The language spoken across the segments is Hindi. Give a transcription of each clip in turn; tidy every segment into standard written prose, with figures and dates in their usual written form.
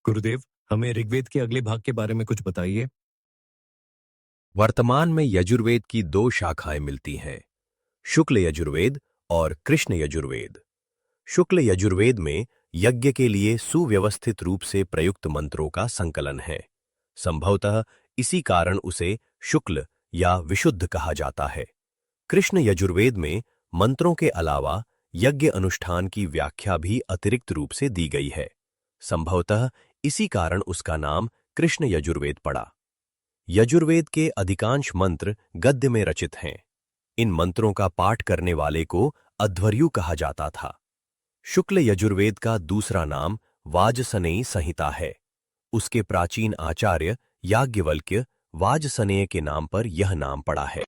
गुरुदेव, हमें ऋग्वेद के अगले भाग के बारे में कुछ बताइए। वर्तमान में यजुर्वेद की दो शाखाएं मिलती हैं, शुक्ल यजुर्वेद और कृष्ण यजुर्वेद। शुक्ल यजुर्वेद में यज्ञ के लिए सुव्यवस्थित रूप से प्रयुक्त मंत्रों का संकलन है। संभवतः इसी कारण उसे शुक्ल या विशुद्ध कहा जाता है। कृष्ण यजुर्वेद में मंत्रों के अलावा यज्ञ अनुष्ठान की व्याख्या भी अतिरिक्त रूप से दी गई है। संभवतः इसी कारण उसका नाम कृष्ण यजुर्वेद पड़ा। यजुर्वेद के अधिकांश मंत्र गद्य में रचित हैं। इन मंत्रों का पाठ करने वाले को अध्वर्यु कहा जाता था। शुक्ल यजुर्वेद का दूसरा नाम वाजसनेयी संहिता है। उसके प्राचीन आचार्य याज्ञवल्क्य वाजसनेय के नाम पर यह नाम पड़ा है।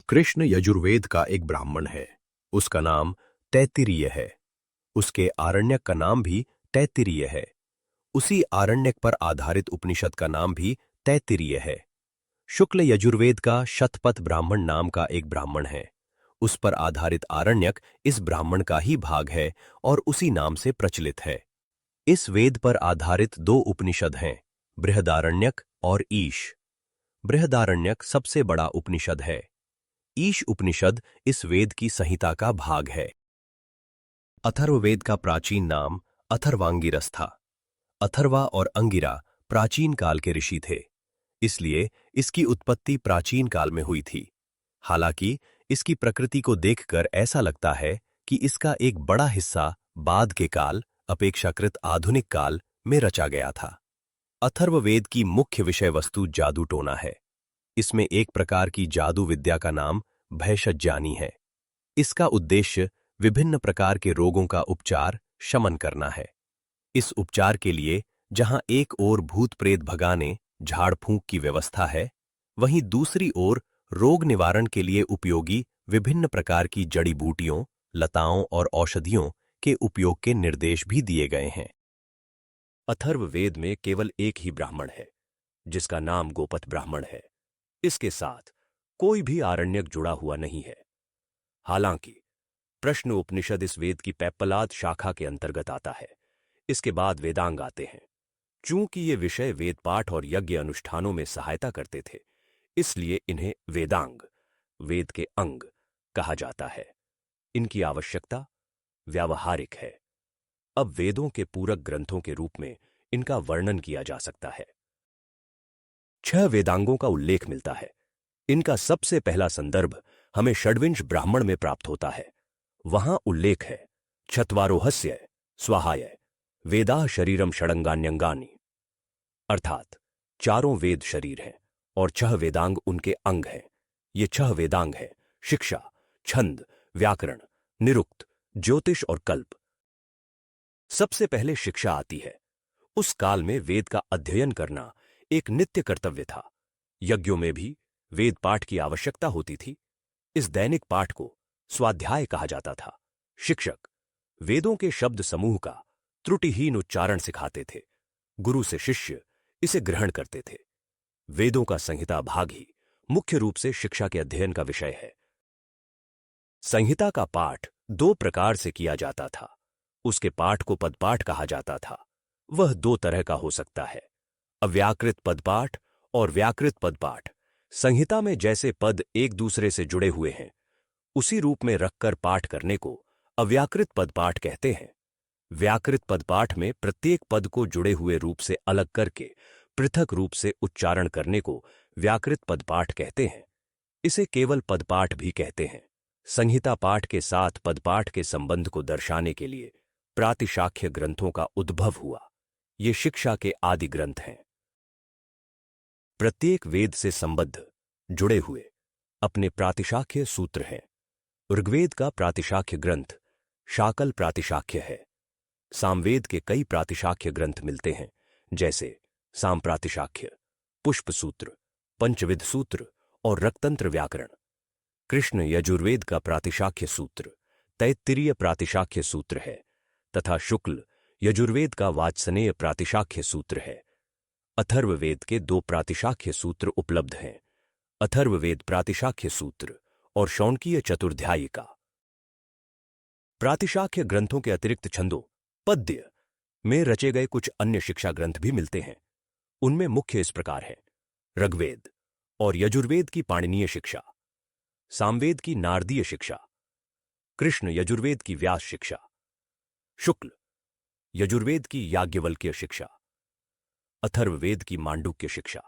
कृष्ण यजुर्वेद का एक ब्राह्मण है। उसका नाम तैत्तिरीय है। उसके आरण्यक का नाम भी तैत्तिरीय है। उसी आरण्यक पर आधारित उपनिषद का नाम भी तैत्तिरीय है। शुक्ल यजुर्वेद का शतपथ ब्राह्मण नाम का एक ब्राह्मण है। उस पर आधारित आरण्यक इस ब्राह्मण का ही भाग है और उसी नाम से प्रचलित है। इस वेद पर आधारित दो उपनिषद हैं, बृहदारण्यक और ईश। बृहदारण्यक सबसे बड़ा उपनिषद है। ईश उपनिषद इस वेद की संहिता का भाग है। अथर्ववेद का प्राचीन नाम अथर्वांगिरस था। अथर्वा और अंगिरा प्राचीन काल के ऋषि थे, इसलिए इसकी उत्पत्ति प्राचीन काल में हुई थी। हालांकि इसकी प्रकृति को देखकर ऐसा लगता है कि इसका एक बड़ा हिस्सा बाद के काल, अपेक्षाकृत आधुनिक काल में रचा गया था। अथर्ववेद की मुख्य विषय वस्तु जादू टोना है। इसमें एक प्रकार की जादू विद्या का नाम भैषज्ञानी है। इसका उद्देश्य विभिन्न प्रकार के रोगों का उपचार, शमन करना है। इस उपचार के लिए जहां एक ओर भूत प्रेत भगाने, झाड़ फूंक की व्यवस्था है, वहीं दूसरी ओर रोग निवारण के लिए उपयोगी विभिन्न प्रकार की जड़ी बूटियों, लताओं और औषधियों के उपयोग के निर्देश भी दिए गए हैं। अथर्ववेद में केवल एक ही ब्राह्मण है, जिसका नाम गोपथ ब्राह्मण है। इसके साथ कोई भी आरण्यक जुड़ा हुआ नहीं है। हालांकि प्रश्न उपनिषद इस वेद की पैप्पलाद शाखा के अंतर्गत आता है। इसके बाद वेदांग आते हैं। चूंकि ये विषय वेद पाठ और यज्ञ अनुष्ठानों में सहायता करते थे, इसलिए इन्हें वेदांग, वेद के अंग, कहा जाता है। इनकी आवश्यकता व्यावहारिक है। अब वेदों के पूरक ग्रंथों के रूप में इनका वर्णन किया जा सकता है। 6 वेदांगों का उल्लेख मिलता है। इनका सबसे पहला संदर्भ हमें षड्विंश ब्राह्मण में प्राप्त होता है। वहां उल्लेख है छत्वारोहस्य स्वाहाय वेदाः शरीरम षडंगान्यंगानि, अर्थात चारों वेद शरीर हैं और 6 वेदांग उनके अंग हैं। ये 6 वेदांग हैं शिक्षा, छंद, व्याकरण, निरुक्त, ज्योतिष और कल्प। सबसे पहले शिक्षा आती है। उस काल में वेद का अध्ययन करना एक नित्य कर्तव्य था। यज्ञों में भी वेद पाठ की आवश्यकता होती थी। इस दैनिक पाठ को स्वाध्याय कहा जाता था। शिक्षक वेदों के शब्द समूह का त्रुटिहीन उच्चारण सिखाते थे। गुरु से शिष्य इसे ग्रहण करते थे। वेदों का संहिता भाग ही मुख्य रूप से शिक्षा के अध्ययन का विषय है। संहिता का पाठ 2 प्रकार से किया जाता था। उसके पाठ को पदपाठ कहा जाता था। वह 2 तरह का हो सकता है, अव्याकृत पदपाठ और व्याकृत पदपाठ। संहिता में जैसे पद एक दूसरे से जुड़े हुए हैं, उसी रूप में रखकर पाठ करने को अव्याकृत पदपाठ कहते हैं। व्याकृत पदपाठ में प्रत्येक पद को जुड़े हुए रूप से अलग करके पृथक रूप से उच्चारण करने को व्याकृत पदपाठ कहते हैं। इसे केवल पदपाठ भी कहते हैं। संहिता पाठ के साथ पदपाठ के संबंध को दर्शाने के लिए प्रातिशाख्य ग्रंथों का उद्भव हुआ। ये शिक्षा के आदि ग्रंथ हैं। प्रत्येक वेद से संबद्ध, जुड़े हुए अपने प्रातिशाख्य सूत्र हैं। ऋग्वेद का प्रातिशाख्य ग्रंथ शाकल प्रातिशाख्य है। सामवेद के कई प्रातिशाख्य ग्रंथ मिलते हैं, जैसे साम प्रातिशाख्य, पुष्प सूत्र, पंचविध सूत्र और रक्तंत्र व्याकरण। कृष्ण यजुर्वेद का प्रातिशाख्य सूत्र तैत्तिरीय प्रातिशाख्य सूत्र है तथा शुक्ल यजुर्वेद का वाजसनेय प्रातिशाख्य सूत्र है। अथर्ववेद के 2 प्रातिशाख्य सूत्र उपलब्ध हैं, अथर्ववेद प्रातिशाख्य सूत्र और शौनकीय चतुर्ध्यायिका। प्रातिशाख्य ग्रंथों के अतिरिक्त छंदों, पद्य, में रचे गए कुछ अन्य शिक्षा ग्रंथ भी मिलते हैं। उनमें मुख्य इस प्रकार हैं: ऋग्वेद और यजुर्वेद की पाणिनीय शिक्षा, सामवेद की नारदीय शिक्षा, कृष्ण यजुर्वेद की व्यास शिक्षा, शुक्ल यजुर्वेद की याज्ञवल्क्य शिक्षा, अथर्ववेद की मांडुक्य शिक्षा।